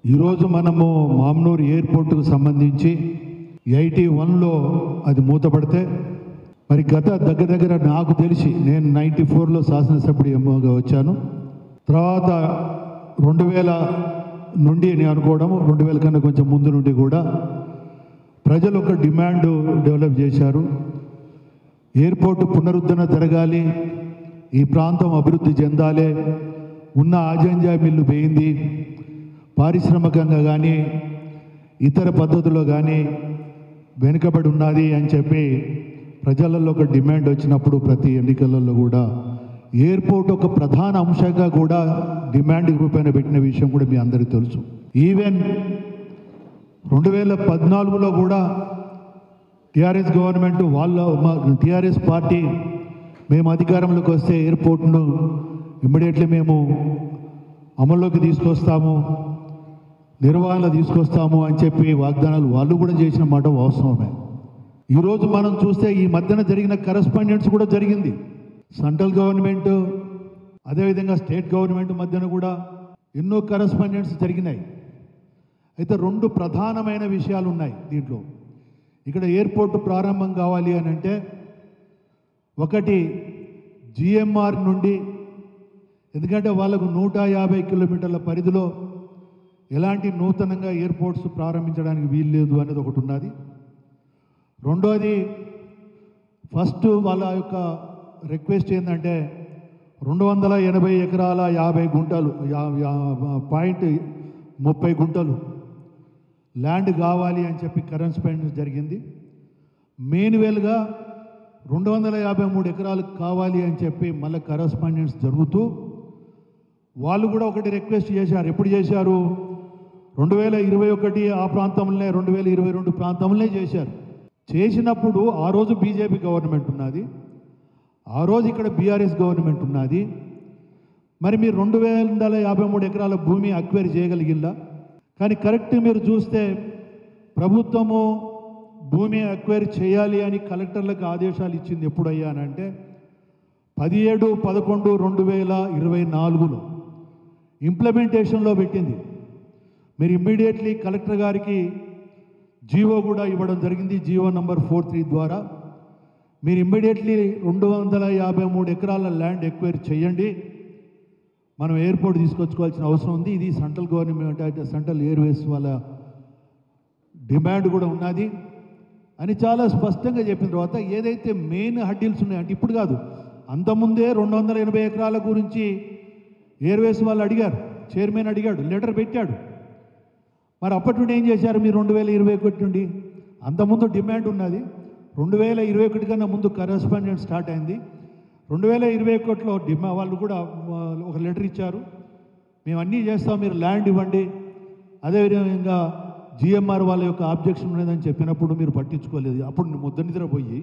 ఈరోజు మనము మామ్నూర్ ఎయిర్పోర్టుకు సంబంధించి 81లో అది మూతపడితే మరి గత దగ్గర నాకు తెలిసి నేను 94లో శాసనసభ్యుడు ఎంఓగా వచ్చాను. తర్వాత 2000 నుండి నేను అనుకోవడం 2000 కన్నా కొంచెం ముందు నుండి కూడా ప్రజలు ఒక డిమాండ్ డెవలప్ చేశారు. ఎయిర్పోర్టు పునరుద్ధరణ జరగాలి, ఈ ప్రాంతం అభివృద్ధి చెందాలి, ఉన్న ఆజంజా మిల్లు పోయింది, పారిశ్రామికంగా కానీ ఇతర పద్ధతుల్లో కానీ వెనుకబడి ఉన్నది అని చెప్పి ప్రజలలో ఒక డిమాండ్ వచ్చినప్పుడు ప్రతి ఎన్నికలలో కూడా ఎయిర్పోర్ట్ ఒక ప్రధాన అంశంగా కూడా డిమాండ్ రూపాయన పెట్టిన విషయం కూడా మీ అందరికీ తెలుసు. ఈవెన్ 2014లో కూడా టీఆర్ఎస్ గవర్నమెంట్ టీఆర్ఎస్ పార్టీ మేము అధికారంలోకి వస్తే ఎయిర్పోర్ట్ను ఇమ్మీడియట్లీ మేము అమల్లోకి తీసుకొస్తాము, నిర్వహణ తీసుకొస్తాము అని చెప్పి వాగ్దానాలు వాళ్ళు కూడా చేసిన మాట వాస్తవమే. ఈరోజు మనం చూస్తే ఈ మధ్యన జరిగిన కరెస్పాండెన్స్ కూడా జరిగింది. సెంట్రల్ గవర్నమెంట్ అదేవిధంగా స్టేట్ గవర్నమెంట్ మధ్యన కూడా ఎన్నో కరెస్పాండెన్స్ జరిగినాయి. అయితే 2 ప్రధానమైన విషయాలు ఉన్నాయి దీంట్లో. ఇక్కడ ఎయిర్పోర్ట్ ప్రారంభం కావాలి అని అంటే ఒకటి జిఎంఆర్ నుండి, ఎందుకంటే వాళ్ళకు 150 కిలోమీటర్ల పరిధిలో ఎలాంటి నూతనంగా ఎయిర్పోర్ట్స్ ప్రారంభించడానికి వీలు లేదు అనేది ఒకటి ఉన్నది. రెండోది ఫస్ట్ వాళ్ళ యొక్క రిక్వెస్ట్ ఏంటంటే 280 ఎకరాల 50 గుంటలు 30 గుంటలు ల్యాండ్ కావాలి అని చెప్పి కరెస్పాండెన్స్ జరిగింది. మెయిన్వేల్గా 253 ఎకరాలు కావాలి అని చెప్పి మళ్ళీ కరెస్పాండెన్స్ జరుగుతూ వాళ్ళు కూడా ఒకటి రిక్వెస్ట్ చేశారు. ఎప్పుడు చేశారు? 2021 ఆ ప్రాంతంలోనే 2022 ప్రాంతంలోనే చేశారు. చేసినప్పుడు ఆ రోజు బీజేపీ గవర్నమెంట్ ఉన్నది, ఆ రోజు ఇక్కడ బీఆర్ఎస్ గవర్నమెంట్ ఉన్నది. మరి మీరు 253 ఎకరాల భూమి అక్వైర్ చేయగలిగిందా? కానీ కరెక్ట్ మీరు చూస్తే ప్రభుత్వము భూమి అక్వైర్ చేయాలి అని కలెక్టర్లకు ఆదేశాలు ఇచ్చింది ఎప్పుడయ్యానంటే 17/11/2024లో ఇంప్లిమెంటేషన్లో పెట్టింది. మీరు ఇమ్మీడియట్లీ కలెక్టర్ గారికి జీవో కూడా ఇవ్వడం జరిగింది. జీవో నంబర్ 43 ద్వారా మీరు ఇమ్మీడియట్లీ 253 ఎకరాల ల్యాండ్ ఎక్వైర్ చేయండి, మనం ఎయిర్పోర్ట్ తీసుకొచ్చుకోవాల్సిన అవసరం ఉంది. ఇది సెంట్రల్ గవర్నమెంట్ అంటే సెంట్రల్ ఎయిర్వేస్ వాళ్ళ డిమాండ్ కూడా ఉన్నది అని చాలా స్పష్టంగా చెప్పిన తర్వాత ఏదైతే మెయిన్ హడ్డిల్స్ ఉన్నాయో, అంటే ఇప్పుడు కాదు, అంతకుముందే 280 ఎకరాల గురించి ఎయిర్వేస్ వాళ్ళు అడిగారు, చైర్మన్ అడిగాడు, లెటర్ పెట్టాడు. మరి అప్పటి నుండి ఏం చేశారు మీరు? 2021 నుండి అంతకుముందు డిమాండ్ ఉన్నది. 2021 కన్నా ముందు కరెస్పాండెన్స్ స్టార్ట్ అయింది. 2021లో వాళ్ళు కూడా ఒక లెటర్ ఇచ్చారు, మేము అన్నీ చేస్తాం, మీరు ల్యాండ్ ఇవ్వండి. అదేవిధంగా జిఎంఆర్ వాళ్ళ యొక్క ఆబ్జెక్షన్ ఉన్నదని చెప్పినప్పుడు మీరు పట్టించుకోలేదు. అప్పుడు ముద్ద నిద్రపోయి